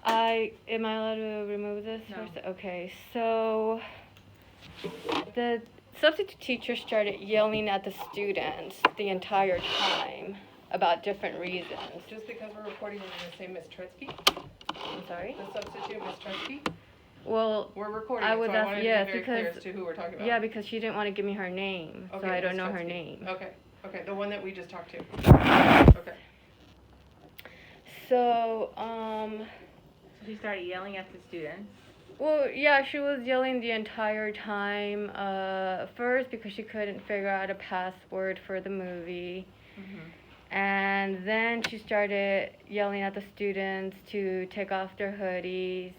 Am I allowed to remove this? No. Okay, so the substitute teacher started yelling at the students the entire time about different reasons. Just because we're recording and you're gonna say Miss Tretzky? I'm sorry? The substitute Miss Tretzky? Well, We're recording I it, would so I wanted to be very clear because as to who we're talking about. yeah, because she didn't want to give me her name, so I don't Miss know her Tretzky. name. Okay, the one that we just talked to. Okay. So, So she started yelling at the students. well, yeah, she was yelling the entire time. First because she couldn't figure out a password for the movie. And then she started yelling at the students to take off their hoodies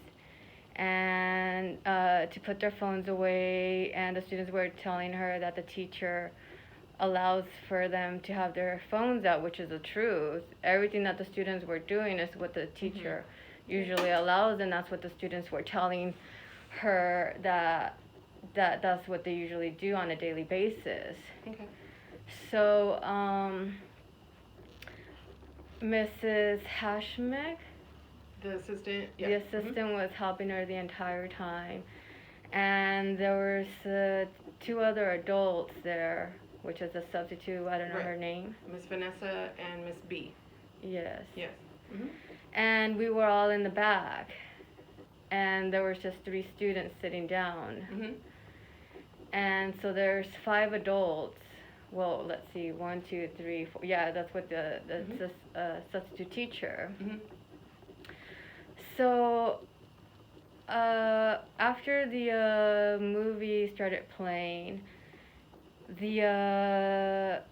and to put their phones away. And the students were telling her that the teacher allows for them to have their phones out, which is the truth. Everything that the students were doing is what the teacher usually allows, and that's what the students were telling her that's what they usually do on a daily basis. Okay. So, Mrs. Hashmick, The assistant, yeah. the assistant, was helping her the entire time, and there was 2 other adults there, which is a substitute. I don't know Right. her name. Miss Vanessa and Miss B. Yes. Yes. And we were all in the back, and there was just 3 students sitting down. And so there's 5 adults. Well, let's see, 1, 2, 3, 4. Yeah, that's what the substitute teacher. So after the movie started playing, the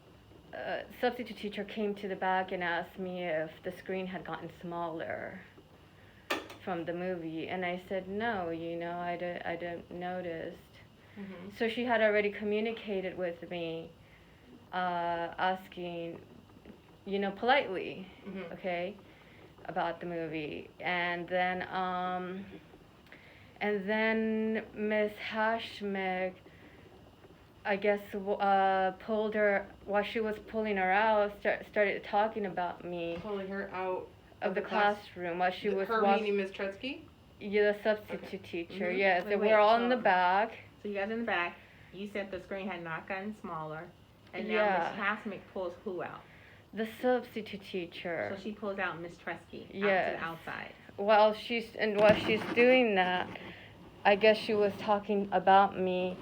substitute teacher came to the back and asked me if the screen had gotten smaller from the movie, and I said no, I didn't notice. So she had already communicated with me, asking, politely, okay, about the movie, and then Miss Hashmick, I guess, pulled her while she was pulling her out. Started talking about me. Pulling her out of the classroom while she was. Her meaning Miss Tretzky? Yeah, the substitute teacher. Yes, Wait, we're all in the back. So you guys in the back. You said the screen had not gotten smaller, and now Miss Hashmick pulls who out? The substitute teacher. So she pulls out Miss Tretzky out to Yes. the outside. While she's doing that, I guess she was talking about me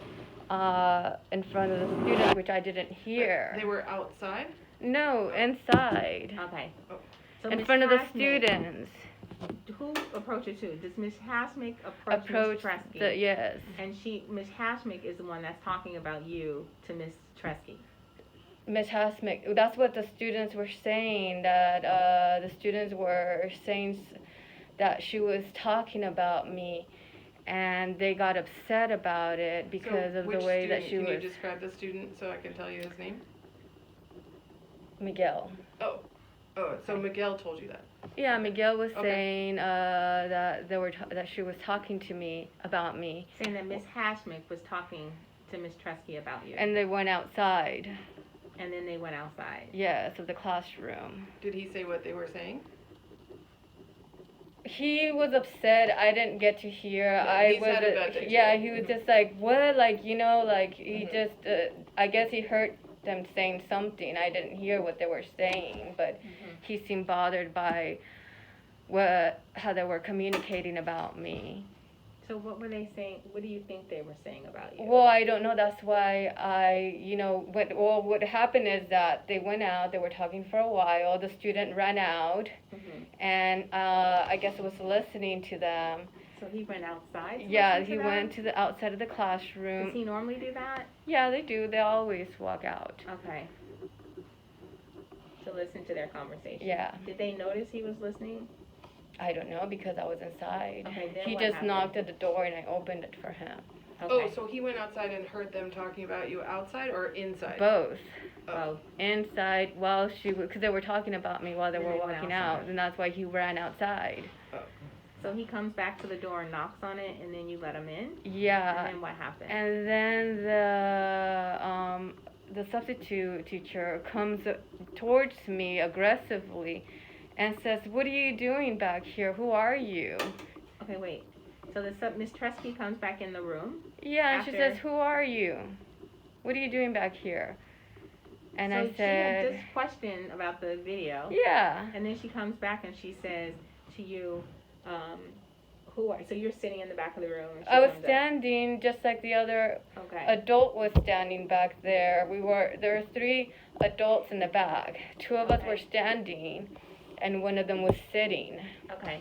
in front of the students, which I didn't hear. They were outside? No, inside. Okay. Oh. So In Miss front of the Hashmick, students. Who approached her too? Does Miss Hashmick approach Miss Tretzky? Yes. And Miss Hashmick is the one that's talking about you to Miss Tretzky. Miss Hashmick, that's what the students were saying, that the students were saying that she was talking about me, and they got upset about it because of the way that she was. Can you describe the student so I can tell you his name? Miguel. Oh, so Miguel told you that? Yeah, Miguel was saying that that she was talking to me about me. Saying that Miss Hashmick was talking to Miss Tretzky about you. And they went outside. And then they went outside. Yes, of the classroom. Did he say what they were saying? He was upset. I didn't get to hear. He was just like, what? Like, he just, I guess he heard them saying something. I didn't hear what they were saying, but he seemed bothered by how they were communicating about me. So what were they saying? What do you think they were saying about you? Well, I don't know. That's why what happened is that they went out. They were talking for a while. The student ran out, and I guess was listening to them. So he went outside? Yeah, he went to the outside of the classroom. Does he normally do that? Yeah, they do. They always walk out. Okay. To listen to their conversation. Yeah. Did they notice he was listening? I don't know because I was inside. Okay, then he what just happened? knocked at the door and I opened it for him. Okay. Oh, so he went outside and heard them talking about you outside or inside? Both. Oh. Inside while because they were talking about me while they And were they went walking outside. out, and that's why he ran outside. So he comes back to the door and knocks on it, and then you let him in? Yeah. And then what happened? And then the substitute teacher comes towards me aggressively and says, "What are you doing back here? Who are you?" Okay, wait. So Miss Tresky comes back in the room. Yeah, and she says, After- "Who are you? What are you doing back here?" And so I she had said, just questioned about the video. "Yeah." And then she comes back and she says to you, who are, so you're sitting in the back of the room. And she I was comes up. standing just like the other Okay. adult was standing back there. There were 3 adults in the back. 2 of us Okay. were standing, and one of them was sitting. Okay.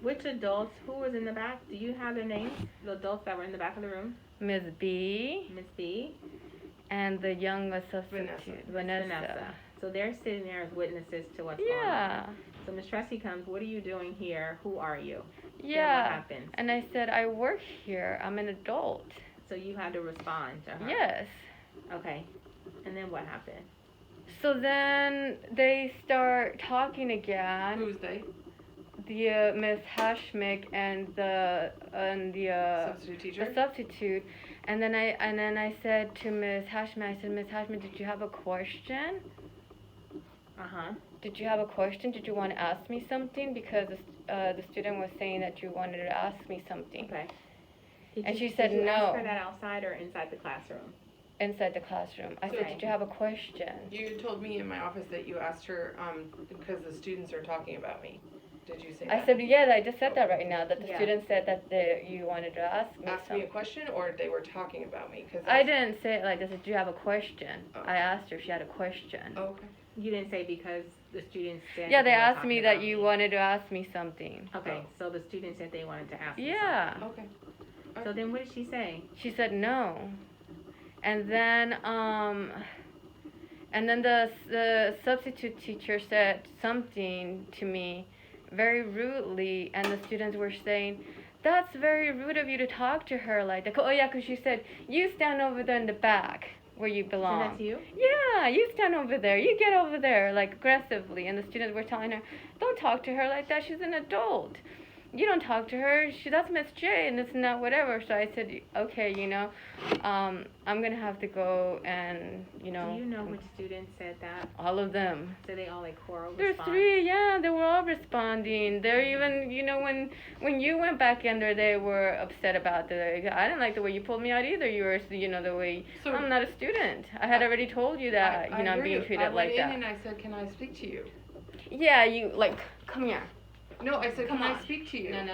Which adults, who was in the back? Do you have their names? The adults that were in the back of the room? Miss B Miss B, and the young substitute, Vanessa. So they're sitting there as witnesses to what's going on. Yeah. So Miss Tresky comes, what are you doing here? Who are you? Then what Yeah. happens? And I said, "I work here. I'm an adult." So you had to respond to her. Yes. Okay. And then what happened? So then they start talking again. Who's they? The Miss Hashmick and the Substitute teacher? the substitute, and then I said to Miss Hashmick, I said, "Miss Hashmick, did you have a question? Uh-huh. Did you have a question? Did you want to ask me something? Because the student was saying that you wanted to ask me something." Okay. And she said did you ask no. her that outside or inside the classroom? Inside the classroom. I said, Okay. "Did you have a question?" You told me in my office that you asked her, because the students are talking about me. Did you say that? I said, "Yeah, I just said that right now, that the Yeah. student said that you wanted to ask me Ask me something." a question, or they were talking about me? Cause I that's- didn't say it like this. "Do you have a question?" Oh. I asked her if she had a question. Oh, okay. You didn't say because the students said. Yeah, they were asked talking me that about you me. wanted to ask me something. Okay, so the student said they wanted to ask you Yeah. Okay. something. So then what did she say? She said no. And then the substitute teacher said something to me very rudely, and the students were saying, "That's very rude of you to talk to her like that." Oh yeah, because she said, "You stand over there in the back where you Said belong." that to you? Yeah, you stand over there. You get over there, like aggressively. And the students were telling her, "Don't talk to her like that. She's an adult. You don't talk to her. That's Miss J, and it's not whatever." So I said, "Okay, I'm gonna have to go and, Do you know which student said that? all of them." So they all like choral There's response? 3, yeah, they were all responding. They're even, when you went back in there, they were upset about I didn't like the way you pulled me out either. You were, the way, So- I'm not a student. I had already told you that, I I'm hear being you. treated like I that. went in and I said, "Can I speak to you?" Yeah, come here. No, I said, Come "Can I on. speak to you?" No. I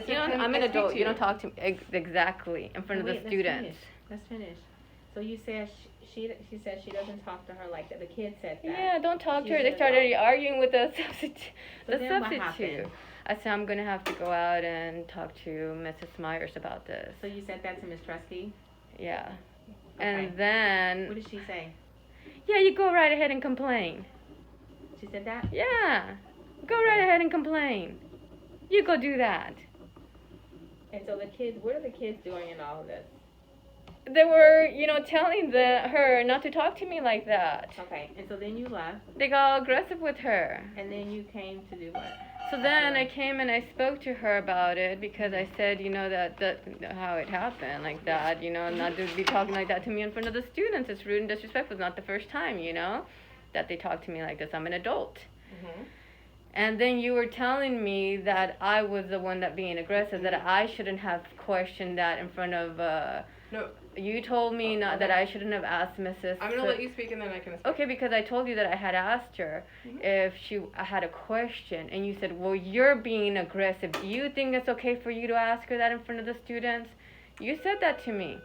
said, You know, "Can I'm an I speak adult. to You don't talk to me exactly in front of Wait, the let's students. finish. Let's finish. So you said she said she doesn't talk to her like that. The kid said that. Yeah, don't talk to her. She's They an started adult. arguing with the substitute. So The then what substitute. happened? I said, "I'm gonna have to go out and talk to Mrs. Myers about this." So you said that to Miss Tresky? Yeah. Okay. And then, What did she say? yeah, you go right ahead and complain. She said that? Yeah, go right ahead and complain. You go do that. And so the kids, what are the kids doing in all of this? They were, telling her not to talk to me like that. Okay, and so then you left, They got aggressive with her. and then you came to do what? So then I came and I spoke to her about it because I said, that how it happened like that, not to be talking like that to me in front of the students. It's rude and disrespectful. It's not the first time, that they talk to me like this. I'm an adult. Mhm. And then you were telling me that I was the one that being aggressive, that I shouldn't have questioned that in front of, No, you told me not that okay. I shouldn't have asked Mrs. I'm gonna let you speak and then I can speak. Okay, because I told you that I had asked her Mhm. if I had a question, and you said, "Well, you're being aggressive. Do you think it's okay for you to ask her that in front of the students?" You said that to me.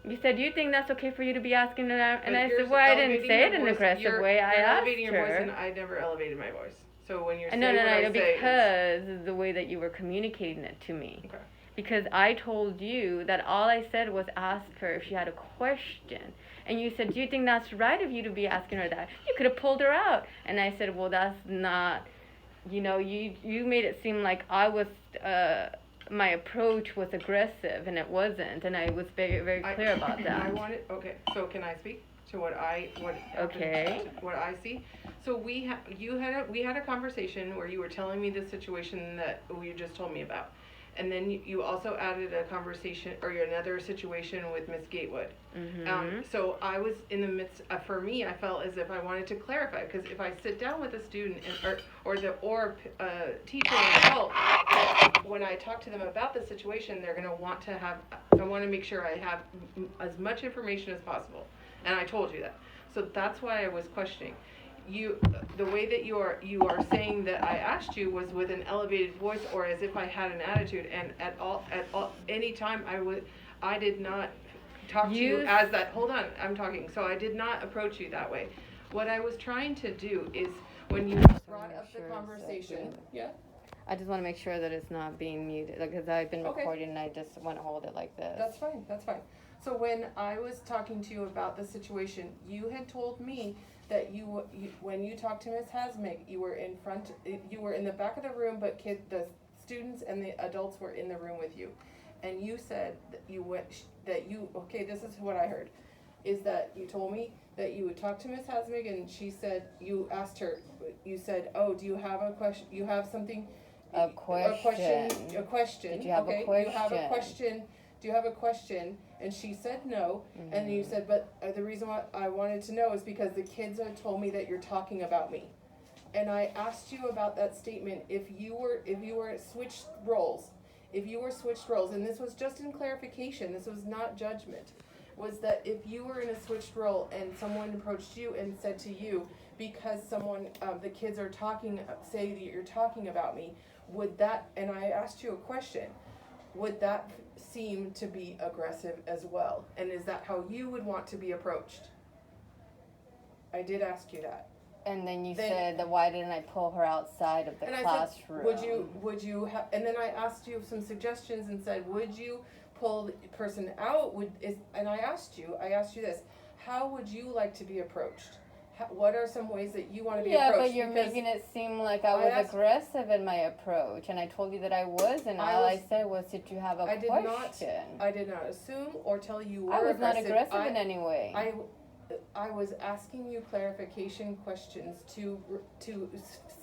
You said, "Do you think that's okay for you to be asking her that?" And But I you're said, "Well, I didn't elevating say your it in an voice. aggressive You're- way. I you're asked elevating your voice, her." and I never elevated my voice. So when you're saying No, what I say, because of the way that you were communicating it to me. Okay. Because I told you that all I said was ask her if she had a question. And you said, "Do you think that's right of you to be asking her that? You could have pulled her out." And I said, "Well, that's not, you made it seem like I was, my approach was aggressive, and it wasn't. And I was very, very clear about that." Okay, so can I speak to what Okay. what I see? So we had a conversation where you were telling me the situation that you just told me about. And then you also added a conversation or another situation with Miss Gatewood. So I was in the midst. For me, I felt as if I wanted to clarify, because if I sit down with a student or teacher or adult, when I talk to them about the situation, they're going to want to have. I want to make sure I have as much information as possible, and I told you that. So that's why I was questioning. The way that you are saying that I asked you was with an elevated voice or as if I had an attitude, and at any time I did not talk to you as that. Hold on, I'm talking. So I did not approach you that way. What I was trying to do is when you brought up the conversation. Yeah. I just want to make sure that it's not being muted, because I've been recording and I just want to hold it like this. That's fine. That's fine. So when I was talking to you about the situation, you had told me that when you talked to Miss Hasmig, you were in the back of the room, but the students and the adults were in the room with you, and you said that this is what I heard, is that you told me that you would talk to Miss Hasmig, and she said you asked her, you said, oh, do you have a question? You have something. A question. A question. Did you have a question? You have a question. Do you have a question? And she said no. And you said, but the reason why I wanted to know is because the kids had told me that you're talking about me. And I asked you about that statement. If you were switched roles, and this was just in clarification, this was not judgment, was that if you were in a switched role and someone approached you and said to you, because the kids are say that you're talking about me, would that, and I asked you a question, would that seem to be aggressive as well? And is that how you would want to be approached? I did ask you that. And then you said that why didn't I pull her outside of the classroom? I said, would you have, and then I asked you some suggestions and said, would you pull the person out? And I asked you this, how would you like to be approached? What are some ways that you want to be approached? Yeah, but you're making it seem like I was aggressive in my approach, and I told you that I wasn't. All I said was, did you have a question? I did not assume or tell you were I was aggressive. not aggressive in any way. I was asking you clarification questions to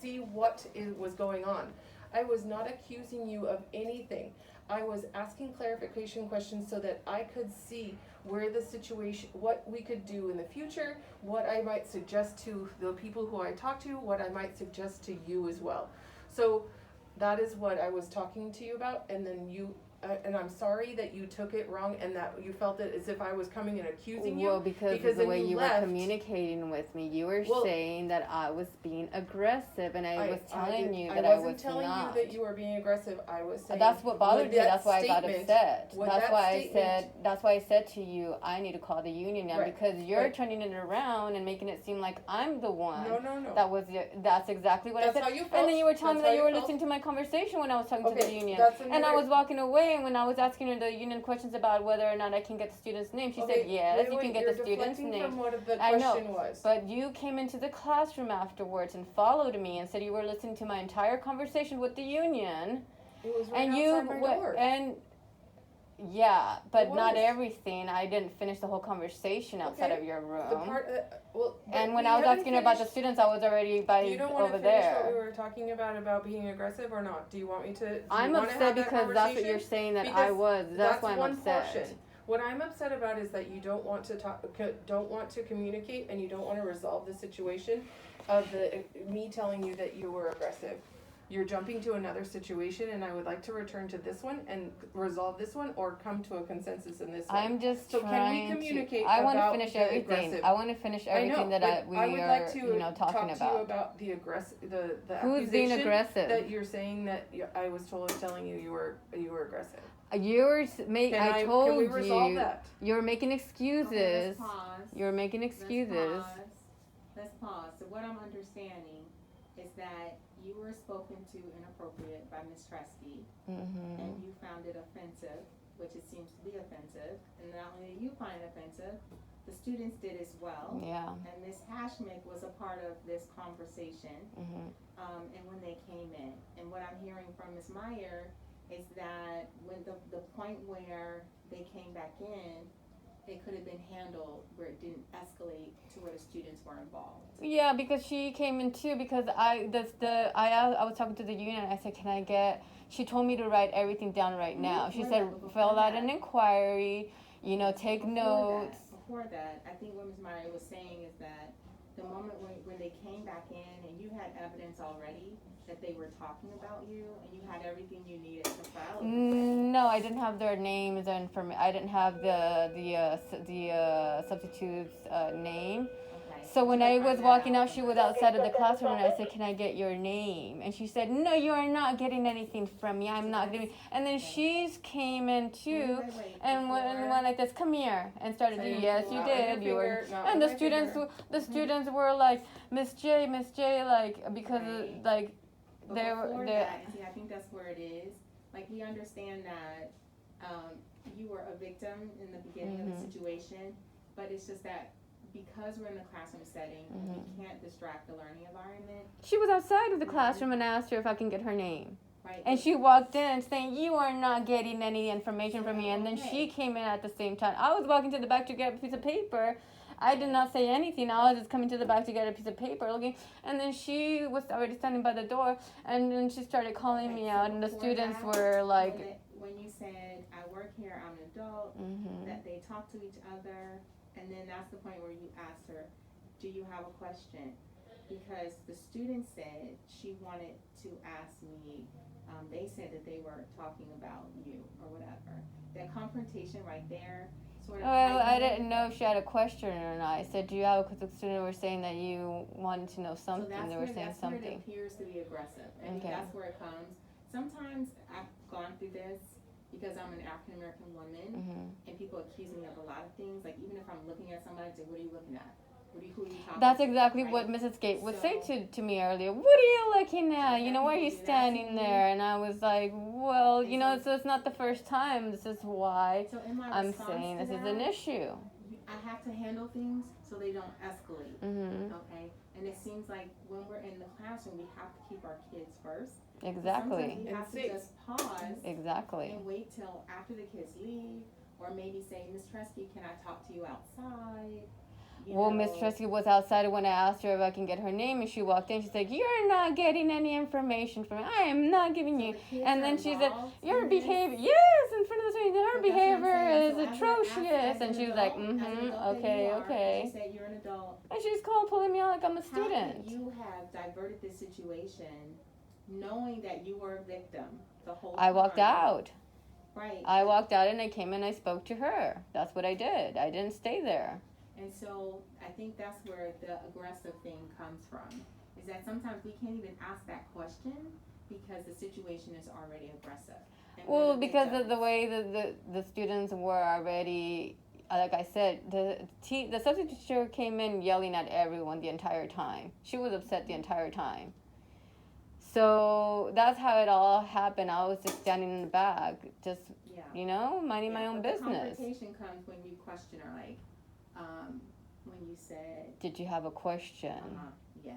see what was going on. I was not accusing you of anything. I was asking clarification questions so that I could see where the situation, what we could do in the future, what I might suggest to the people who I talk to, what I might suggest to you as well. So that is what I was talking to you about, and then and I'm sorry that you took it wrong and that you felt it as if I was coming and accusing you. Well, because of the way you were communicating with me. You were saying that I was being aggressive, and I was telling you that I was not. I wasn't telling you that you were being aggressive. I was saying that's what bothered me. That's why I got upset. That's why I said to you, I need to call the union now, because you're turning it around and making it seem like I'm the one. No. That's exactly what I said. How you felt. And then you were telling me that you were listening to my conversation when I was talking to the union, and I was walking away. And when I was asking her the union questions about whether or not I can get the student's name, she said, yes, you can get the student's name. From what the question was. But you came into the classroom afterwards and followed me and said you were listening to my entire conversation with the union. It was right outside my door. Yeah, but not everything. I didn't finish the whole conversation outside of your room. The part, and when I was asking her about the students, I was already over there. You don't want to finish what we were talking about being aggressive or not? Do you want me to? I'm upset because that's what you're saying that I was. That's why I'm upset. Portion. What I'm upset about is that you don't want to communicate, and you don't want to resolve the situation of me telling you that you were aggressive. You're jumping to another situation, and I would like to return to this one and resolve this one, or come to a consensus in this one. I'm just trying can we communicate I want to finish everything. Aggressive. I want to finish everything I would like to talking talk about. To you about the aggressive, the Who's being aggressive? That you're saying that I was telling you you were aggressive. I told can we resolve that? You're making excuses. Okay, let's pause. You're making excuses. Let's pause. So what I'm understanding is that you were spoken to inappropriate by Ms. Tresky, and you found it offensive, which it seems to be offensive. And not only did you find it offensive, the students did as well. Yeah. And Ms. Hashmik was a part of this conversation, and when they came in. And what I'm hearing from Ms. Meyer is that when the point where they came back in, it could have been handled where it didn't escalate to where the students were involved. Yeah, because she came in too. Because I was talking to the union. I said, can I get she told me to write everything down right now. She Before said, that, before fill out that. an inquiry, you know, take notes. Before that, I think what Ms. Meyer was saying is that the moment when they came back in and you had evidence already that they were talking about you and you had everything you needed to file. No, I didn't have their names and I didn't have the substitute's name. Okay. So when You I could was find walking that out, she was outside of the classroom, and I said, "Can I get your name?" And she said, "No, you are not getting anything from me. I'm not getting." And then she came in too, Wait, and went like this, "Come here," and started doing, "Yes, you did. You were." And the students were like, "Miss J, like because Right. like But they were before they." that, and see, I think that's where it is. Like, we understand that you were a victim in the beginning of the situation, but it's just that because we're in the classroom setting, we can't distract the learning environment. She was outside of the classroom and asked her if I can get her name. Right. And she walked in saying, "You are not getting any information from me." And then she came in at the same time. I was walking to the back to get a piece of paper. I did not say anything. I was just coming to the back to get a piece of paper, looking. And then she was already standing by the door. And then she started calling me out. And the students were like, when you said, "I work here, I'm an adult," that they talk to each other. And then that's the point where you asked her, "Do you have a question?" Because the student said she wanted to ask me, they said that they were talking about you or whatever. That confrontation right there sort of. well, I didn't know if she had a question or not. I said, "Do you have?" Because the students were saying that you wanted to know something. So they were saying that's something. where it appears to be aggressive. I think Okay. that's where it comes. Sometimes I've gone through this because I'm an African American woman, and people accuse me of a lot of things. Like, even if I'm looking at somebody, I say, "What are you looking at? Who are you talking That's to?" exactly right? what Mrs. Gate would say So- to me earlier. "What are you looking at? You know, why are you That's standing me. there?" And I was like, "Well, And you know, so- so it's not the first time. This is why So in my I'm response saying to this is an that, issue." I have to handle things so they don't escalate. Mhm. Okay, and it seems like when we're in the classroom, we have to keep our kids first. Exactly. Sometimes we have to just pause Exactly. and wait till after the kids leave, or maybe say, "Miss Tresky, can I talk to you outside?" You Well, know. Miss Tresky was outside when I asked her if I can get her name, and she walked in. She said, "You're not getting any information from me. I am not giving So you." the kids And are then she said, involved "Your in this? behavior," yes, in front of the student, "her But that's what I'm behavior saying. is So as atrocious." And an she was like, adult, as an adult that "Okay, you are, okay." as you said, you're an adult. And she's pulling me out like I'm a How student. could you have diverted this situation knowing that you were a victim the whole time? I walked out. Right. I walked out and I came and I spoke to her. That's what I did. I didn't stay there. And so I think that's where the aggressive thing comes from, is that sometimes we can't even ask that question because the situation is already aggressive. And we're Well, the because of victims. the way the students were already, like I said, the substitute teacher came in yelling at everyone the entire time. She was upset the entire time. So that's how it all happened. I was just standing in the back, just, Yeah. you know, minding my Yeah, own but business. The confrontation comes when you question her, like, when you said, Did you have a question? yes.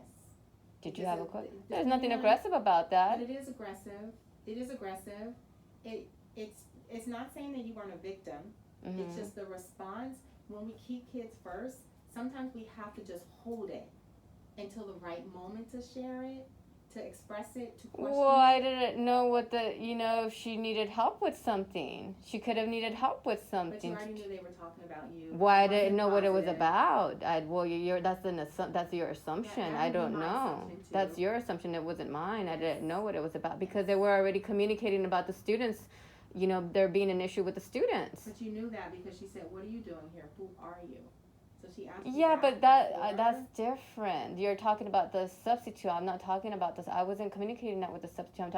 Did you Because have a of question? the- There's nothing depending on- aggressive about that. But it is aggressive. It is aggressive. It's not saying that you weren't a victim. It's just the response. When we keep kids first, sometimes we have to just hold it until the right moment to share it, to express it, to question Well, it. I didn't know if she needed help with something. She could have needed help with But you something. already knew they were talking about you. Well, I It didn't wasn't know what it was positive. about. That's your assumption. that I would be don't my know. assumption, too. That's your assumption. It wasn't mine. I Yes. didn't know what it was about because they were already communicating about the students. You know, there being an issue with the students. But you knew that because she said, "What are you doing here? Who are you?" So she asked you Yeah, that but before. that's different. You're talking about the substitute. I'm not talking about this. I wasn't communicating that with the substitute. I'm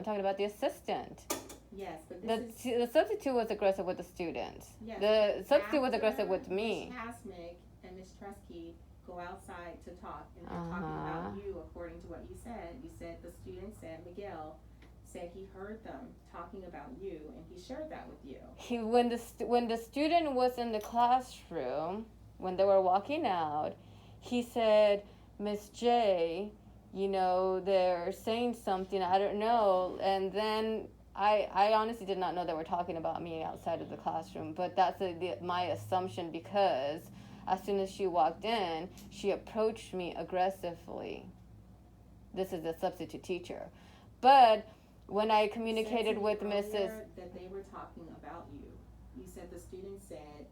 talking about the assistant. Yes, but The this is the substitute was aggressive with the students. yes, The but substitute was after aggressive with me. Ms. Hasmick and Ms. Tresky go outside to talk, and they're talking Uh-huh. about you according to what you said. You said the student said Miguel said he heard them talking about you, and he shared that with you. When the student was in the classroom, when they were walking out, he said, "Miss J, you know, they're saying something, I don't know." And then I honestly did not know they were talking about me outside of the classroom, but that's my assumption because as soon as she walked in, she approached me aggressively. This is a substitute teacher. But when I communicated with You said to me Mrs. earlier that they were talking about you. You said the student said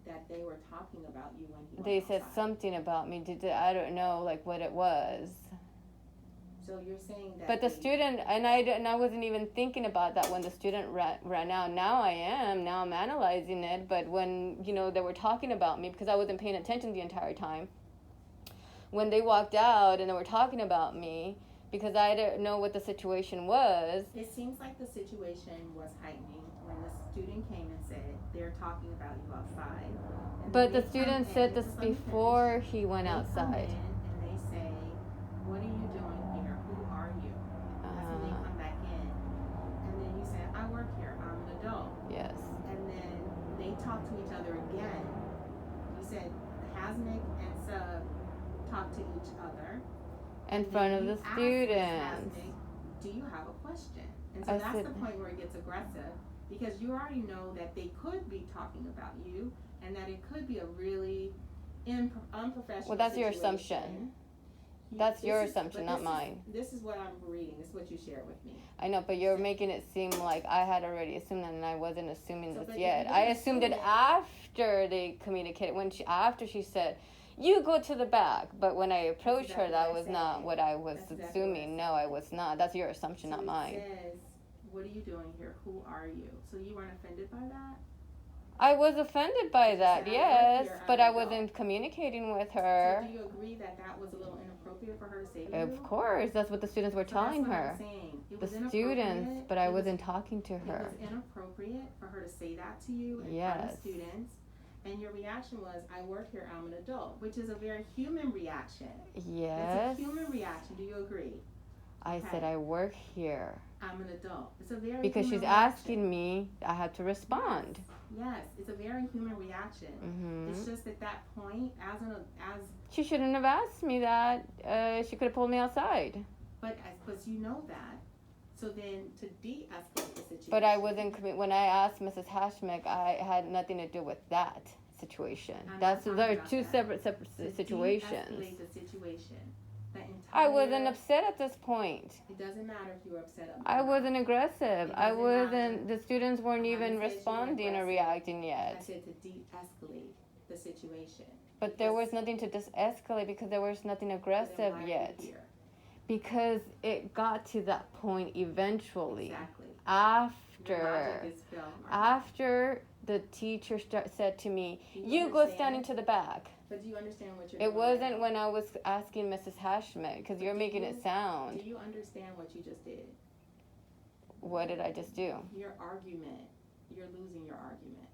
that they were talking about you when he went They said outside. something about me. I don't know, like, what it was. So you're saying that. But the student, and I wasn't even thinking about that when the student ran out. Now I am. Now I'm analyzing it. But when, they were talking about me, because I wasn't paying attention the entire time. When they walked out and they were talking about me, because I didn't know what the situation was. It seems like the situation was heightening when the student came and said they're talking about you outside. And But then the they student come said in, this just let me before finish. he went They come outside. in and they say, "What are you doing here? Who are you?" That's when they come back in. And then you say, "I work here. I'm an adult." Yes. And then they talk to each other again. You said Hasnick and Sub talk to each other. In And front then of you the ask Ms. students. Hasnick, "Do you have a question?" And so I that's said- the point where it gets aggressive, because you already know that they could be talking about you and that it could be a really unprofessional Well, that's your situation. assumption. That's your assumption, but not mine. This is what I'm reading. This is what you shared with me. I know, but you're making it seem like I had already assumed that, and I wasn't assuming So, this but yet. you I didn't assumed it assume it. after they communicated. After she said, "You go to the back," but when I approached exactly her, that what I was not said. what I was That's exactly assuming. what I No, I said. was not. That's your assumption, So not it mine. says, "What are you doing here? Who are you?" So you weren't offended by that? I was offended by You that, said, "I work yes, here, but I'm I an adult." wasn't communicating with So her. do you agree that that was a little inappropriate for her to say to you? Of course, that's what the students were So that's telling what I'm her. saying. It The was students, inappropriate. but I It was- wasn't talking to her. It was inappropriate for her to say that to you in front Yes. of students. And your reaction was, "I work here, I'm an adult," which is a very human reaction. Yes. It's a human reaction. Do you agree? I said, Okay. "I work here." I'm an adult. It's a very Because human she's reaction. asking me, I had to respond. Yes, it's a very human reaction. It's Hmm just at that point, as She shouldn't have asked me that. She could have pulled me outside. but you know that. So then to de-escalate the situation. But I wasn't when I asked Mrs. Hashmick, I had nothing to do with that situation. I'm not That's talking they're about two that. separate To situations. de-escalate the situation. The entire, I wasn't upset at this point. It doesn't matter if you were upset about I it. wasn't aggressive. It I doesn't wasn't. matter. The students weren't I'm even not saying you were responding or aggressive. reacting I yet. said to de-escalate the situation. But there was nothing to escalate because there was nothing Then aggressive why are yet. you here? Because it got to that point eventually. Exactly. Your After logic is failed, Martha. after the teacher said to me, Do "You go understand? standing to the back." But do you understand what you're It doing right wasn't now? when I was asking Mrs. Hashmick, because you're do making you- it sound. Do you understand what you just did? What did I just do? Your argument. You're losing your argument.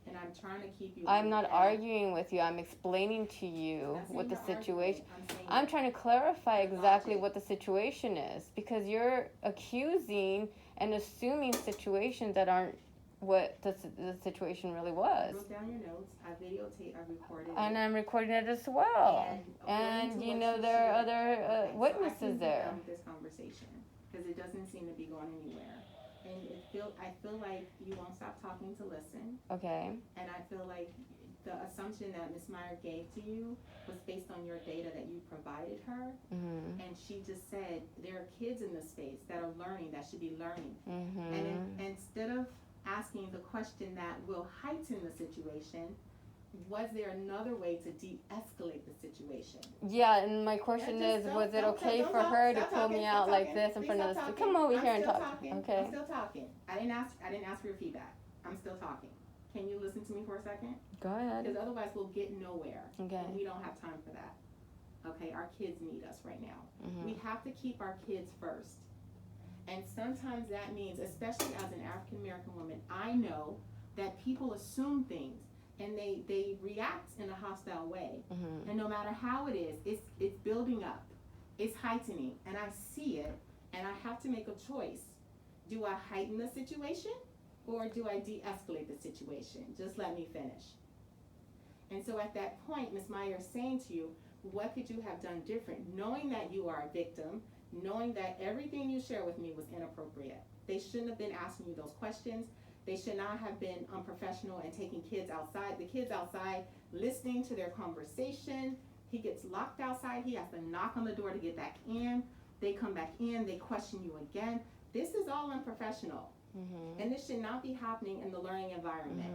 And I'm trying to keep you. I'm on not the path. arguing with you. I'm explaining to you I'm not what the saying you're situation. arguing. I'm saying I'm trying to clarify Your exactly logic. what the situation is because you're accusing and assuming situations that aren't what the situation really I was. wrote down your notes. I videotaped. I recorded. And it. I'm recording it as well. according And to you what know you there are shared- other Okay, so I witnesses can get there. done with this conversation because it doesn't seem to be going anywhere. And I feel like you won't stop talking to listen. Okay. And I feel like the assumption that Ms. Meyer gave to you was based on your data that you provided her. Mhm. And she just said there are kids in the space that are learning, that should be learning. Mhm. And instead of asking the question that will heighten the situation, was there another way to de-escalate the situation? Yeah, and my question Yeah, is, just was it don't okay talk, for stop her to talking, pull me stop out like talking. this in Please front of stop the? talking. Come over I'm here and still talk. talking. Okay. I'm still talking. I didn't ask for your feedback. I'm still talking. Can you listen to me for a second? Go ahead. Because otherwise we'll get nowhere. Okay. And we don't have time for that. Okay, our kids need us right now. Mhm. We have to keep our kids first. And sometimes that means, especially as an African American woman, I know that people assume things and they react in a hostile way. Mhm. And no matter how it is, it's building up. It's heightening. And I see it and I have to make a choice. Do I heighten the situation or do I de-escalate the situation? Just let me finish. And so at that point, Ms. Meyer is saying to you, what could you have done different? Knowing that you are a victim, knowing that everything you share with me was inappropriate. They shouldn't have been asking you those questions. They should not have been unprofessional and taking kids outside. The kids outside listening to their conversation. He gets locked outside. He has to knock on the door to get back in. They come back in. They question you again. This is all unprofessional. And this should not be happening in the learning environment.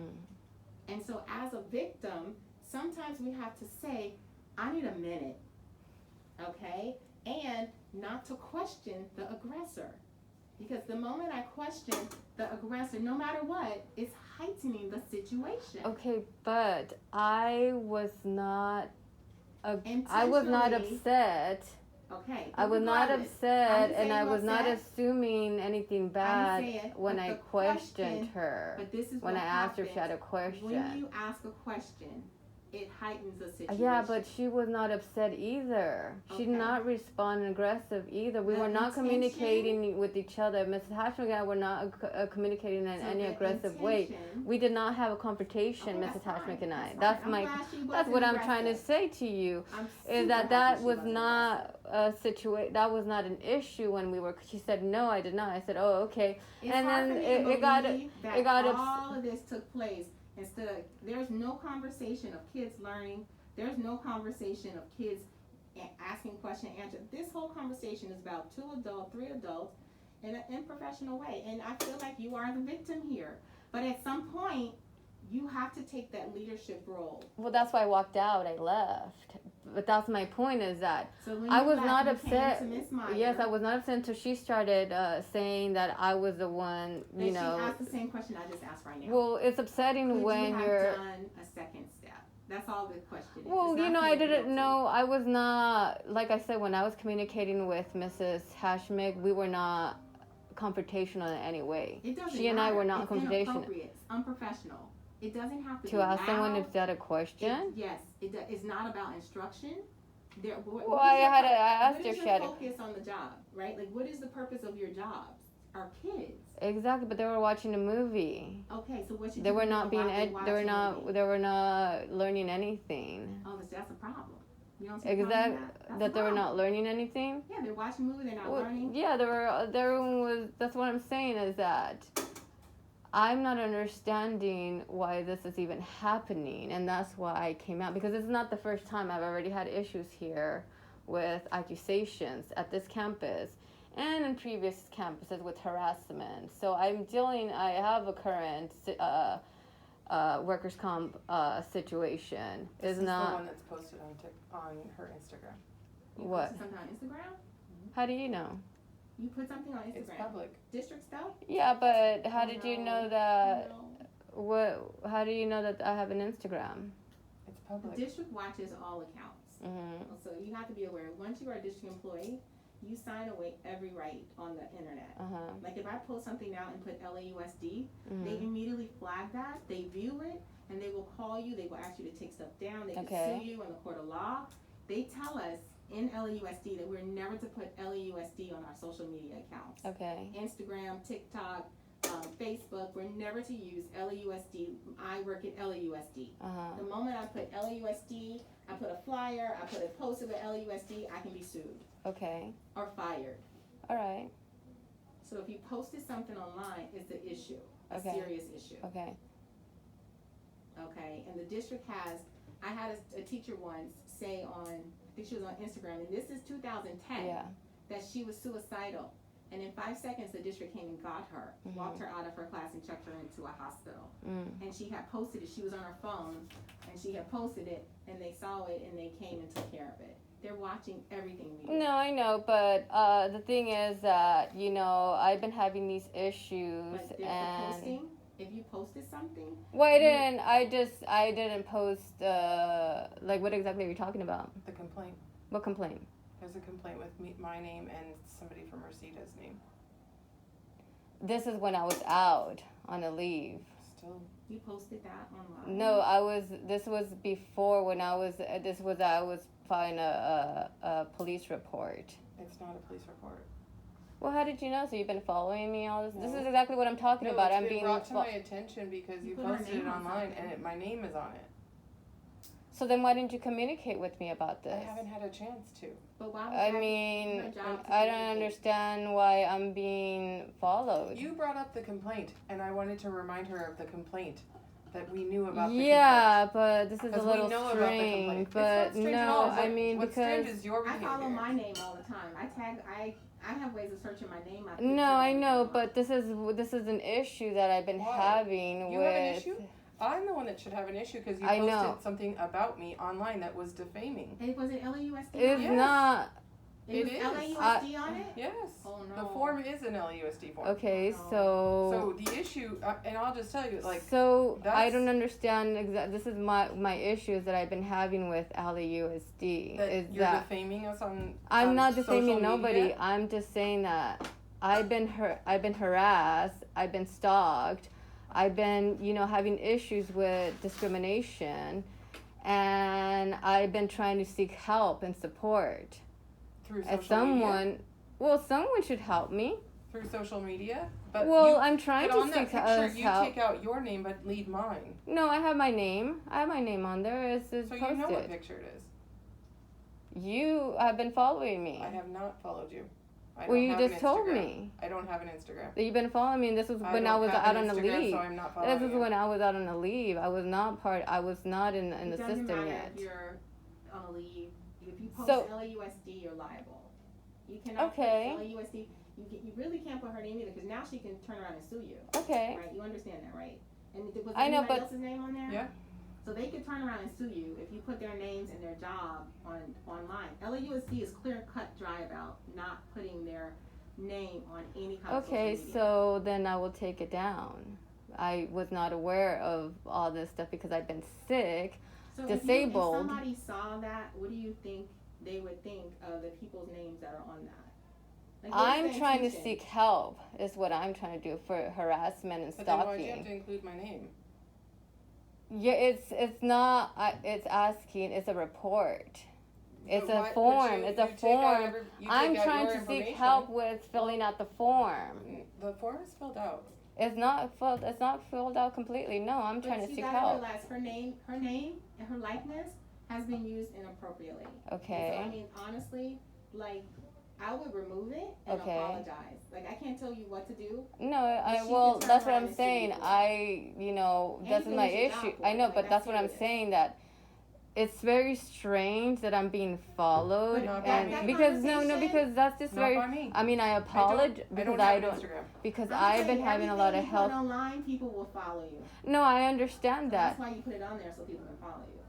And so as a victim, sometimes we have to say, I need a minute, okay? And not to question the aggressor. Because the moment I question the aggressor, no matter what, it's heightening the situation. Okay, but I was not Intentionally- upset. Okay. I was not regardless, upset, I'm and saying I you're was not upset, assuming anything bad saying, when but I the questioned question- her. But this is When what I asked her if she had a happens question. when you ask a question, it heightens the situation. Yeah, but she was not upset either. She did Okay. not respond aggressive either. We The were not intention- communicating with each other. Mrs. Hashmi and I were not communicating in So any the aggressive way. intention- We did not have a confrontation, Okay, Mrs. that's Hashmi fine, and I. fine. That's I'm my. glad she That's wasn't what I'm trying to aggressive. say to you. I'm Is super that happy that she was wasn't not a situation. That was not an issue when we were. She said no, I did not. I said oh okay. It's And hard then for me it to got believe that it got all of this took place instead of there's no conversation of kids learning. There's no conversation of kids asking question and answer. This whole conversation is about 2 adults, 3 adults in an unprofessional way. And I feel like you are the victim here. But at some point, you have to take that leadership role. Well, that's why I walked out. I left. But that's my point is that So when I you was left, not you upset. came to Ms. Meyer, Yes, I was not upset until she started saying that I was the one, and you she know. asked the same question I just asked right now. Well, it's upsetting Could when you have you're. done a second step? That's all the question is. Well, It's you not know, I feeling didn't guilty. know. I was not, like I said, when I was communicating with Mrs. Hashmig, we were not confrontational in any way. It doesn't She and I matter. were not It's confrontational. inappropriate. It's unprofessional. It doesn't have to To be ask someone loud. if they had a question? Yes, it's not about instruction. Well, I asked her if she had a. Focus on the job, right? Like, what is the purpose of your jobs? Our kids. Exactly, but they were watching a movie. Okay, so what should They you were do not being while they watch they were a not movie? they were not learning anything. Oh, that's a problem. You don't see a problem with Exactly, That's that a they were problem. not learning anything. Yeah, they're watching a movie. They're not Well, learning. yeah, there was. That's what I'm saying is that I'm not understanding why this is even happening, and that's why I came out because this is not the first time. I've already had issues here with accusations at this campus and in previous campuses with harassment. So I'm dealing. I have a current workers' comp situation. This Is is the not. one that's posted on her Instagram. You What? posted something on Instagram? How do you know? You put something on Instagram. It's public. District stuff? Yeah, but how Oh, did you no. know that? No. What? How do you know that I have an Instagram? It's The public. district watches all accounts. So you have to be aware, once you are a district employee, you sign away every right on the internet. Like if I post something out and put LAUSD, they immediately flag that, they view it, and they will call you, they will ask you to take stuff down, they can Okay. sue you in the court of law. They tell us in LAUSD that we're never to put LAUSD on our social media accounts. Okay. Instagram, TikTok, Facebook, we're never to use LAUSD. I work at LAUSD. The moment I put LAUSD, I put a flyer, I put a post of LAUSD, I can be sued Okay. or fired. All right. So if you posted something online, it's an issue, a Okay. serious issue. Okay. Okay, and the district has, I had a teacher once say on, I think she was on Instagram, and this is 2010, Yeah. that she was suicidal. And in 5 seconds, the district came and got her, walked her out of her class and checked her into a hospital. And she had posted it, she was on her phone, and she had posted it, and they saw it, and they came and took care of it. They're watching everything we do. No, I know, but the thing is that you know I've been having these issues But the and. posting, if you posted something, Well, I didn't. I didn't post. Like, what exactly are you talking about? The complaint. What complaint? There's a complaint with my name and somebody from Rosita's name. This is when I was out on a leave. Still. you posted that online. No, I was. This was before when I was. I was filing a police report. It's not a police report. Well, how did you know? So you've been following me all this. This No. is exactly what I'm talking about. It's I'm been being. brought to my attention because You you put our posted it name on online something. and my name is on it. So then, why didn't you communicate with me about I this? haven't had a chance to. But why would I that mean, your job to I don't communicate? understand why I'm being followed. You brought up the complaint, and I wanted to remind her of the complaint that we knew about the Yeah, but this is a Because we little know about the strange. complaint. It's But not strange at all. no, I mean What's strange because is your I behavior. follow my name all the time. I have ways of searching my name. no, I know, but this is an issue that I've been Why? having You with. have an issue? I'm the one that should have an issue because you I posted know. something about me online that was defaming. It was it LAUSD? It's Yes. not It was It is. LAUSD on it? Yes. Oh, The no. form is an LUSD form. okay. No. So the issue, and I'll just tell you, like, So I that's- don't understand exactly. This is my issues that I've been having with LAUSD. that Is you're that defaming us on. I'm on not social defaming nobody. media. I'm just saying that I've been harassed. I've been stalked. I've been having issues with discrimination, and I've been trying to seek help and support. Through As social media. someone should help me. Through social media. But Well, you, I'm trying but to on that seek picture, you help. take out your name but leave mine. No, I have my name. I have my name on there. It's So posted. you know what picture it is. You have been following me. I have not followed you. I Well, don't you have an just told Instagram. me I don't have an Instagram. that you've been following me, and this was when I don't was have out an on a Instagram, leave. So I'm not following This is you. when I was out on a leave. I was not in the It doesn't system matter yet. if you're on a leave. If you post So- LAUSD, you're liable. You cannot Okay. put LAUSD. You really can't put her name either because now she can turn around and sue you. Okay. Right? You understand that, right? And was I know, anybody but- else's name on there? Yeah. So they could turn around and sue you if you put their names and their job online. LAUSD is clear cut dry about not putting their name on any kind of Okay, social media. so then I will take it down. I was not aware of all this stuff because I've been sick. So disabled. If somebody saw that, what do you think they would think of the people's names that are on that? Like, what is I'm the trying to intention? seek help. Is what I'm trying to do for harassment and But then why'd you have stalking. to include my name? Yeah, it's not. It's asking. It's a report. It's But a why- but form. you- It's you a take out form. every- you I'm take out trying your to seek information. help with filling out the form. The form is filled out. It's not filled. It's not filled out completely. No, I'm But trying to you seek gotta help. realize her name and her likeness has been used inappropriately. Okay. So I mean, honestly, like, I would remove it and Okay. apologize. Like, I can't tell you what to do. No, She well, can turn that's what around I'm and sue saying. you. That's Anything my is your issue. job I know, like, but that's what I'm serious. saying, that it's very strange that I'm being followed, But not by and me. because no, conversation- because that's just Not very. by me. I mean, I apologize I because don't I have don't, an Instagram. because I'm I've saying been having a lot of everything you health. put online, people will follow you. No, I understand That's that. why you put it on there so people can follow you.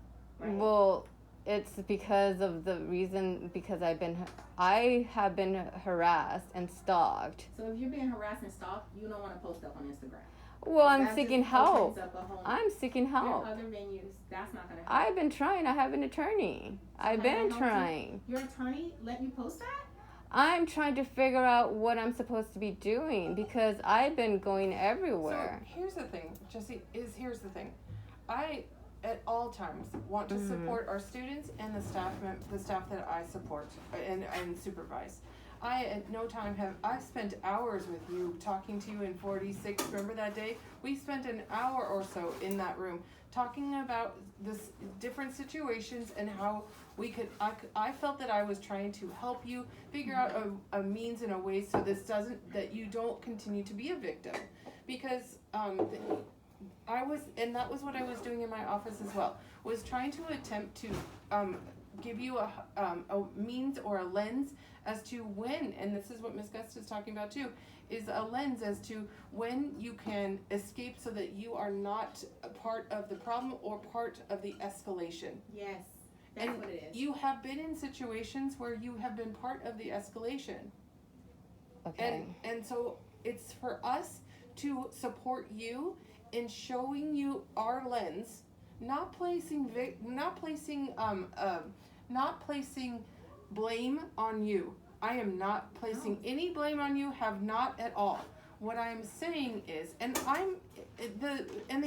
Right? Well, it's because of the reason because I have been harassed and stalked. So if you're being harassed and stalked, you don't want to post up on Instagram. Well, I'm That seeking just help. opens up a whole- I'm seeking There are help. other venues. That's not gonna help. I've been trying. I have an attorney. I've Has that been helped you? trying. Your attorney let you post that? I'm trying to figure out what I'm supposed to be doing because I've been going everywhere. So here's the thing, Jesse. Here's the thing. I at all times want to Mhm. support our students and the staff that I support and supervise. I at no time have I spent hours with you talking to you in 46. Remember that day? We spent an hour or so in that room talking about this different situations and how we could. I felt that I was trying to help you figure out a means and a way so that you don't continue to be a victim, because I was, and that was what I was doing in my office as well, was trying to attempt to give you a means or a lens as to when, and this is what Ms. Gust is talking about too, is a lens as to when you can escape so that you are not a part of the problem or part of the escalation. Yes. That's And what it is. you have been in situations where you have been part of the escalation. Okay. And so it's for us to support you in showing you our lens, not placing blame on you. I am not placing any blame on you, have not at all. What I'm saying is, and the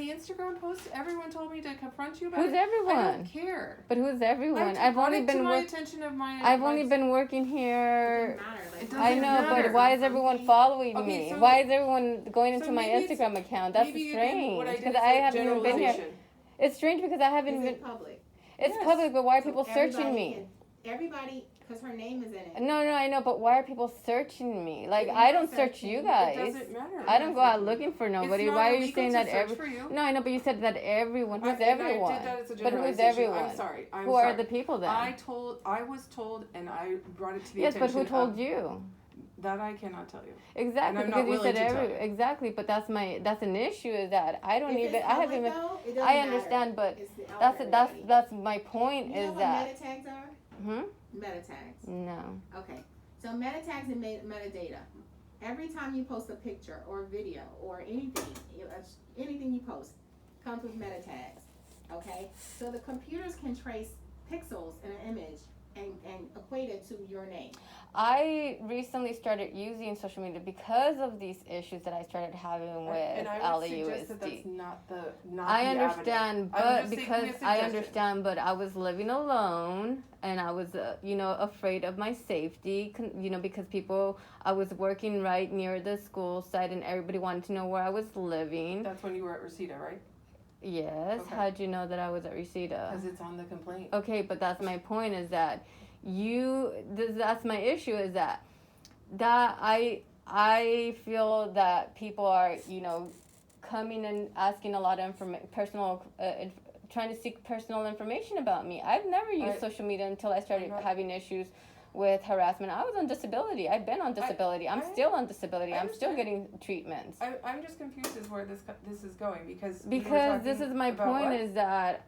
Instagram post, everyone told me to confront you about Who's it. I everyone? don't care. But who's everyone? I've brought only it to been my work. attention of my. I've my- only been working It here. doesn't matter. Like, It I doesn't know, matter. but why is everyone following Okay, me? so- Why is everyone going so into my maybe it's- Instagram account? That's maybe again, what I strange did because is I a haven't even been here. generalization. It's strange because I haven't Is been. it public? It's Yes. public, but why are So people searching everybody me? can- everybody, because her name is in it. No, I know, but why are people searching me? Like, You're I not don't search searching. you It guys. It doesn't matter. I don't go out looking for nobody. It's not Why are you illegal saying to that search for you. No, I know, but you said that everyone. Who's And everyone? I did that as a But who's generalization. everyone? I'm sorry. Who are the people then? I was told, and I brought it to the yes, but attention who told of, you? That I cannot tell you. Exactly, And I'm because not you willing said to tell you. exactly, but that's an issue is that I don't If even it's I haven't public, even though, it doesn't I matter. understand, but It's out for everybody. that's my point You know is what that meta tags are? Meta tags. no. Okay. So meta tags and metadata. Every time you post a picture or a video or anything you post comes with meta tags. Okay? So the computers can trace pixels in an image and equate it to your name. I recently started using social media because of these issues that I started having with And I would suggest LAUSD. that that's not the I avenue. understand, I'm but just because making a I suggestion. understand, but I was living alone and I was, afraid of my safety, because I was working right near the school site and everybody wanted to know where I was living. That's when you were at Reseda, right? Yes. Okay. How'd you know that I was at Reseda? Because it's on the complaint. Okay, but that's my point is that that's my issue is that I feel that people are, coming and asking a lot of personal, trying to seek personal information about me. I've never used social media until I started having issues with harassment. I was on disability. I've been on disability. I'm still on disability. I'm still getting treatments. I'm just confused as where this is going because This is my point is that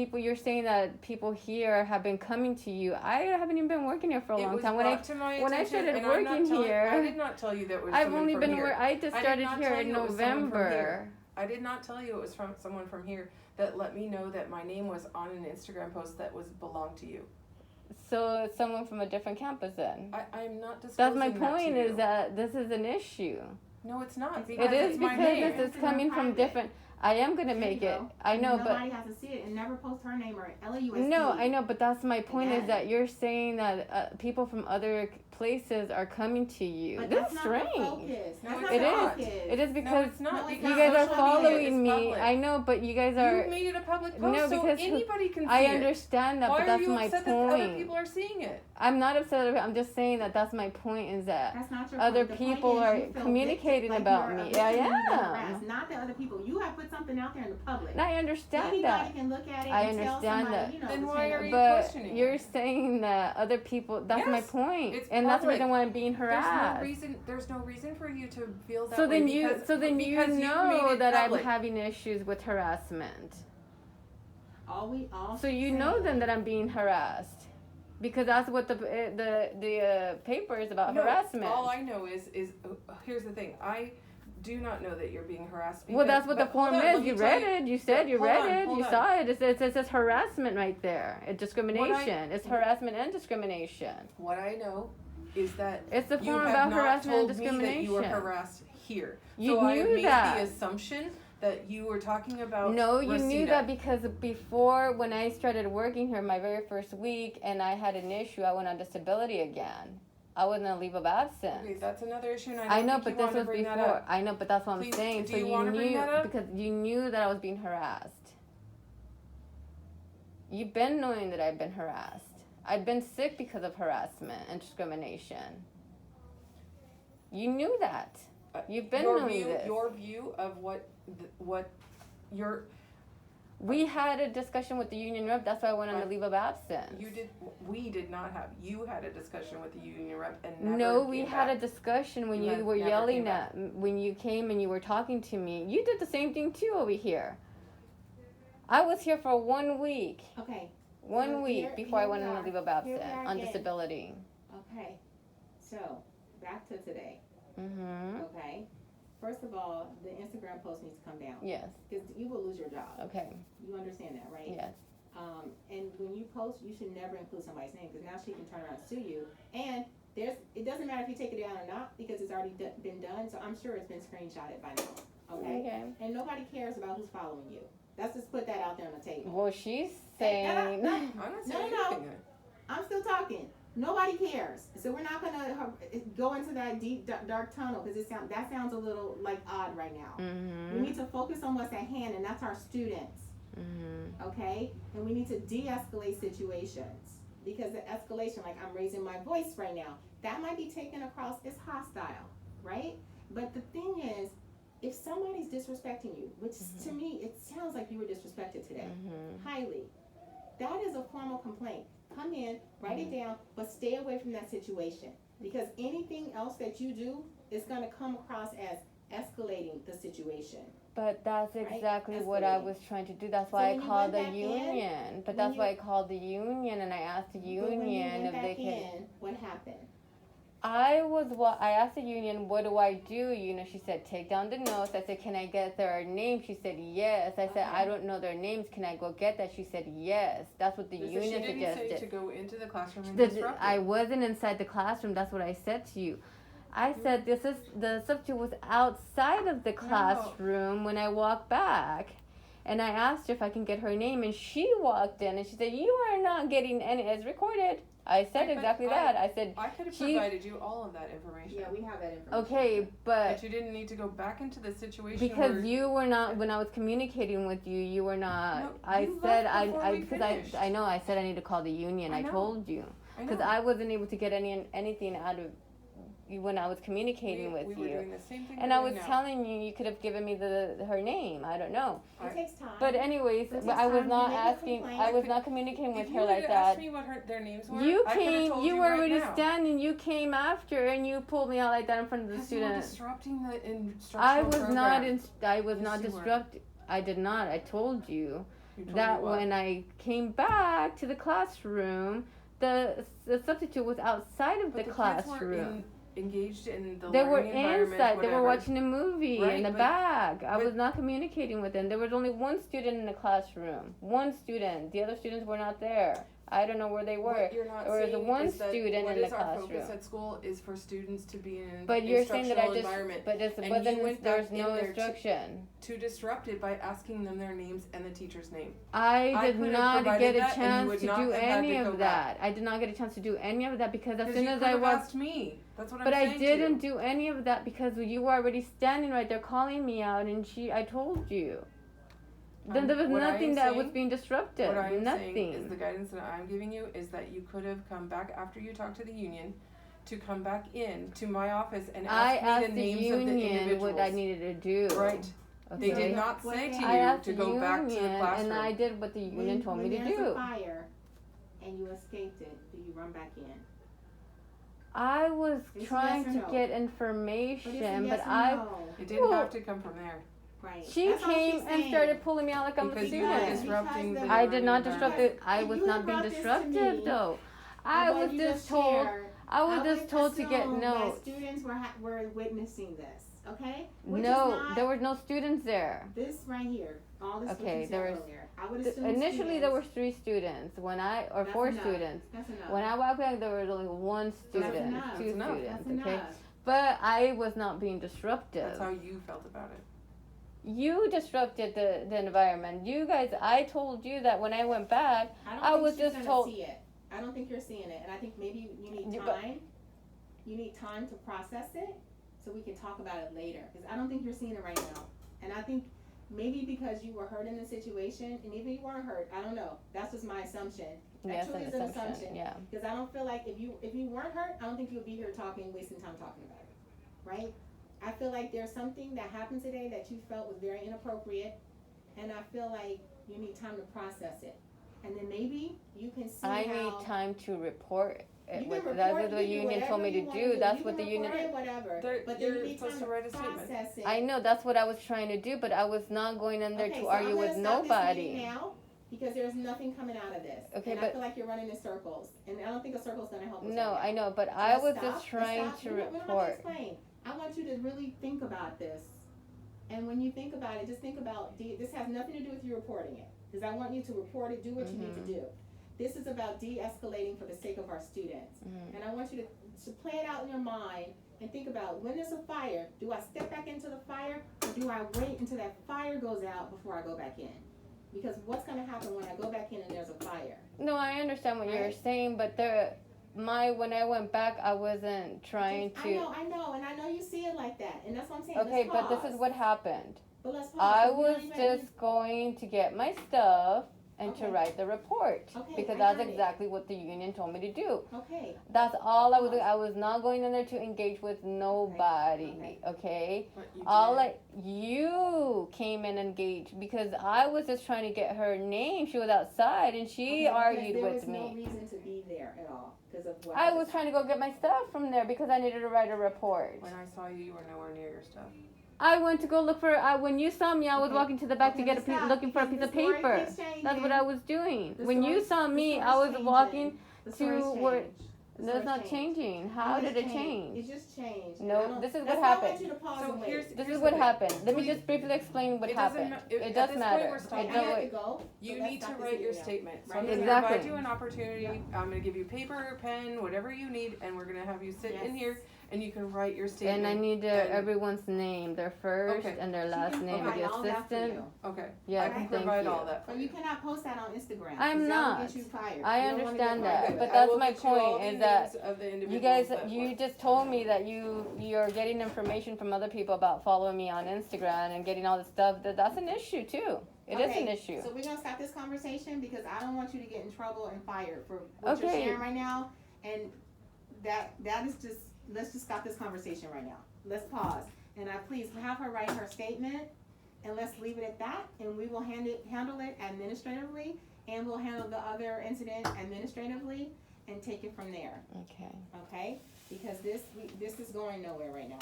you're saying that people here have been coming to you. I haven't even been working here for a long time. When I started working here, I did not tell you that was I've someone only from been here. I just started here in November. I did not tell you it was from someone from here that let me know that my name was on an Instagram post that belonged to you. So it's someone from a different campus then. I'm not disclosing That's my that point to you. is that this is an issue. No, it's not. Because It is it's my because name. this is coming from different. I am gonna make it. I know, but nobody has to see it and never post her name or LAUSD. no, I know, but that's my point Again. is that you're saying that people from other places are coming to you. But this that's is not strange. the focus. No, That's it's not It the is. focus. It is No, because it's not. No, it's because you guys are social media following is me. public. I know, but you guys are. You made it a public post, No, so because anybody can see I it. understand that, Why but that's are you my upset point. that other people are seeing it? I'm not upset. I'm just saying that that's my point. Is that That's not your other point. The point people is are you feel communicating like about you're a me. victim I and you've been am. harassed, not the other people. You have put something out there in the public. And I understand Anybody that. can look at it I and tell understand somebody, that. you know, Then this why ain't are no- you But questioning you're it? saying that other people. That's my Yes, point, it's and that's the public. reason why I'm being harassed. There's no reason for you to feel that So way then because you you've made know it that public. I'm having issues with harassment. all So you know then that I'm being harassed, because that's what the paper is about No, harassment. All I know is here's the thing. I do not know that you're being harassed. Well, that's what the but hold form on, is. let me You tell read it. You said you Hold read on, it. hold You on. saw it. It says harassment right there. It's discrimination. It's harassment and discrimination. What I know is that It's the you form have about not harassment and told me that you were discrimination. harassed here. You so I knew made that. the assumption that you were talking about. No, you knew Reseda. that because before, when I started working here, my very first week, and I had an issue, I went on disability again. I was on a leave of absence. Okay, that's another issue, and I I know, don't but think you this want to was bring that before. up. I know, but that's what Please, I'm saying. do So you you wanna bring knew that up? because you knew that I was being harassed. You've been knowing that I've been harassed. I've been sick because of harassment and discrimination. You knew that. You've been knowing this. Your view of what your We had a discussion with the union rep. That's why I went on a leave of absence. we did not have. You had a discussion with the union rep and never No, we came had back. a discussion when You you had were never yelling came back. when you came and you were talking to me. You did the same thing too over here. I was here for 1 week. Okay. One So week here- before I here went we on a are. leave of Here we absence are on again. disability. Okay. So back to today. Mm-hmm. Okay. First of all, the Instagram post needs to come down Yes. because you will lose your job. Okay. You understand that, right? Yes. And when you post, you should never include somebody's name because now she can turn around and sue you. And it doesn't matter if you take it down or not because it's already been done. So I'm sure it's been screenshotted by now. Okay. Okay. And nobody cares about who's following you. Let's just put that out there on the table. Well, she's Hey, saying. I'm not saying No. anything. I'm still talking. Nobody cares. So we're not gonna go into that deep dark tunnel because that sounds a little like odd right now. Mm-hmm. We need to focus on what's at hand, and that's our students. Mm-hmm. Okay, and we need to de-escalate situations. because the escalation, like I'm raising my voice right now, that might be taken across as hostile, right? But the thing is, if somebody's disrespecting you, which to me, it sounds like you were disrespected today, highly, that is a formal complaint. Come in, write it down, but stay away from that situation. Because anything else that you do is going to come across as escalating the situation. But that's Right? exactly what I was trying to do. That's So why when I you called the went back in, union. But when that's you- why I called the union and I asked the But when you union went if they back could. in, what happened? I asked the union, what do I do? You know, she said, take down the notes. I said, can I get their name? She said, yes. I said, Okay. I don't know their names. Can I go get that? She said, yes. That's what the She union didn't suggested. say to go into the classroom and The- disrupt I it. wasn't inside the classroom. That's what I said to you. I said the substitute was outside of the classroom when I walked back. And I asked her if I can get her name, and she walked in and she said, you are not getting any, it's recorded. I said Right, but exactly that. I said, I could have she- provided you all of that information. Yeah, we have that information. okay, but But you didn't need to go back into the situation because where you were not, when I was communicating with you, you were not. No, I you said left before we because finished. I know I said I need to call the union. I I know. told you because know. I wasn't able to get anything out of you when I was communicating with we you. were doing the same thing And we're I was doing now. telling you, you could have given me her name. I don't know. It takes time. But anyways, It takes I was time. not You make a asking. complaint. I was not communicating If with you her like had that. asked me what their names were, You I could have came. told You you were right already now. standing. You came after, and you pulled me out like that in front of the Because you were student. disrupting the instructional I was program. not. I was Yes, not you were. disrupted. I did not. I told you. You told That me what? when I came back to the classroom, the substitute was outside of But the kids were classroom. engaged in the They were learning environment, inside. They were whatever. watching a movie Right, in the but- back. I but- was not communicating with them. There was only one student in the classroom. One student. The other students were not there. I don't know where they were. What you're not There was seeing one is that student what in the is our focus classroom. at school is for students to be in an But you're saying that I instructional just. environment. But this And wasn't. you went There's back in no there to- instruction. To disrupt it by asking them their names and the teacher's name. I I did could have not provided get a that, and you chance would to not do have had any to go of back. that. I did not get a chance to do any of that because as Because soon you as could I have walked. asked me. That's what But I'm I saying didn't to you. do any of that because you were already standing right there calling me out, and I told you. Then there was What I am nothing that was saying- being disrupted. What I'm Nothing. saying is the guidance that I'm giving you is that you could have come back after you talked to the union to come back in to my office and I ask me asked the the names of the union individuals. what I needed to do. Right. They Okay? did not say to I you asked to the go back to the union, classroom. and I did what the union told me to When there's a do. fire and you escaped it, do you run back in? I was It's trying yes or to no. get But it's a information, yes but or I. no. It didn't Well, have to come from there. Right. She That's all came she's and saying. started pulling me out like I'm a Because you student. were disrupting Because the I did not learning disrupt environment. it. I If was you not had being brought this to disruptive me, though. I what was you just told. shared, I was would just told to get assume notes. that students were witnessing this, okay? Which is No, not there were no students there. this right here. All this Okay, what you there said was- earlier. I would assume Initially, there were students- 3 students. That's Four enough. students. That's enough. When I walked back, there was only 1 student, enough. 2 That's enough. students. That's Okay, enough. but I was not being disruptive. That's how you felt about it. You disrupted the environment. You guys, I told you that when I went back. I don't I think was she's just gonna told- see it. I don't think you're seeing it, and I think maybe you need You- but- time. You need time to process it, so we can talk about it later. Because I don't think you're seeing it right now, and I think maybe because you were hurt in the situation, and even if you weren't hurt, I don't know. That's just my assumption. That Yes, truly an is an assumption. assumption. Yeah. Because I don't feel like if you weren't hurt, I don't think you'll be here wasting time talking about it, right? I feel like there's something that happened today that you felt was very inappropriate, and I feel like you need time to process it, and then maybe you can see I how. need time to report. You can That's report, what you the can do union told me whatever to you wanna do. That's You what the can union. report it, whatever. They're- But then you're you need supposed time to to write a statement. process it. I know that's what I was trying to do, but I was not going in there Okay, to so argue I'm with gonna stop this nobody. meeting now because there's nothing coming out of this. Okay, and I but- feel like you're running in circles, and I don't think a circle's gonna help us. No, right I now. know, but So I let's was stop, just let's trying stop. to We don't have report. explain. I want you to really think about this, and when you think about it, just think about this has nothing to do with you reporting it, because I want you to report it, do what you need to do. This is about de-escalating for the sake of our students, and I want you to play it out in your mind and think about when there's a fire. Do I step back into the fire, or do I wait until that fire goes out before I go back in? Because what's going to happen when I go back in and there's a fire? No, I understand what you're Right? saying, but when I went back, I wasn't trying to. I know, and I know you see it like that, and that's what I'm saying. Okay, Let's but this pause. is what happened. But let's pause. I So we was don't even- just going to get my stuff, and to Okay. write the report. Okay, Because I that's got it. exactly what the union told me to do. Okay, That's all I was doing. I was not going in there to engage with nobody, okay? But you All did. you came and engaged because I was just trying to get her name. She was outside and she okay, argued because there with was no me. reason to be there at all, because of what. I was trying to go get my stuff from there because I needed to write a report. When I saw you, you were nowhere near your stuff. I went to go look for. When you saw me, I was Okay. walking to the back Okay, to get but stop, looking for a because piece of the story paper. keeps changing. That's what I was doing. The When you story's- saw the me, story's I was changing. walking. The story's to where- changed. The No, it's story's not changed. changing. How It did just it change? It just changed. No, I don't- this is that's what why I happened. want you to pause So and wait. here's This here's is the what thing. happened. Let So me just briefly explain what it doesn't happened. ma- It at does this point, matter. we're It stopping. I does. have to go. You so let's need to stop this write your video. statement. So Right I'm now. gonna Exactly. provide you an opportunity. I'm gonna give you paper, pen, whatever you need, and we're gonna have you sit in Yes. here and you can write your statement. And I need And- everyone's name, their first Okay. and their She last can name of provide the all that for assistant. you. Okay. Yeah, I can thank provide you. all that. But you cannot post that on Instagram. I'm 'cause that will not. get you fired. I You don't wanna understand get that, fired. but I that's will my get you all point, the is that names of the You individuals guys, that you work. just told me that you're getting information from other people about following me on Instagram and getting all this stuff. That's an issue too. It is an Okay, issue. So we're gonna stop this conversation because I don't want you to get in trouble and fired for what you're Okay. sharing right now. And that is just, let's just stop this conversation right now. Let's pause. And I please have her write her statement and let's leave it at that. And we will handle it administratively, and we'll handle the other incident administratively and take it from there. Okay. Okay? Because this is going nowhere right now.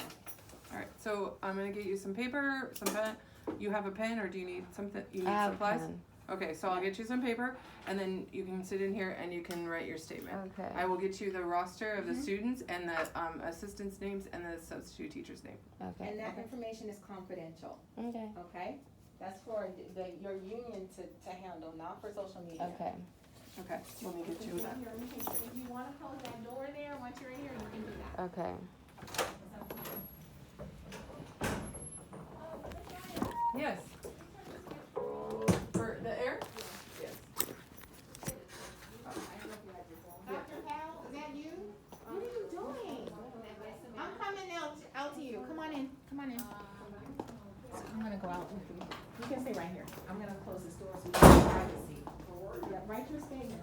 All right. So I'm gonna get you some paper, some pen. You have a pen, or do you need something? You need I have a supplies. pen. Okay. So I'll get you some paper, and then you can sit in here and you can write your statement. Okay. I will get you the roster of the Mhm. students and the assistants' names and the substitute teachers' name. Okay. And that information is confidential. Okay. Okay, that's for your union to handle, not for social media. Okay. Okay. Let me get you that. If you wanna close that door there, once you're in here, you can do that. Okay. Yes. For the air? Yes. Dr. Powell, is that you? What are you doing? I'm coming out to you, come on in. I'm gonna go out with you. You can stay right here. I'm gonna close this door so you can have privacy. Yeah, write your statement.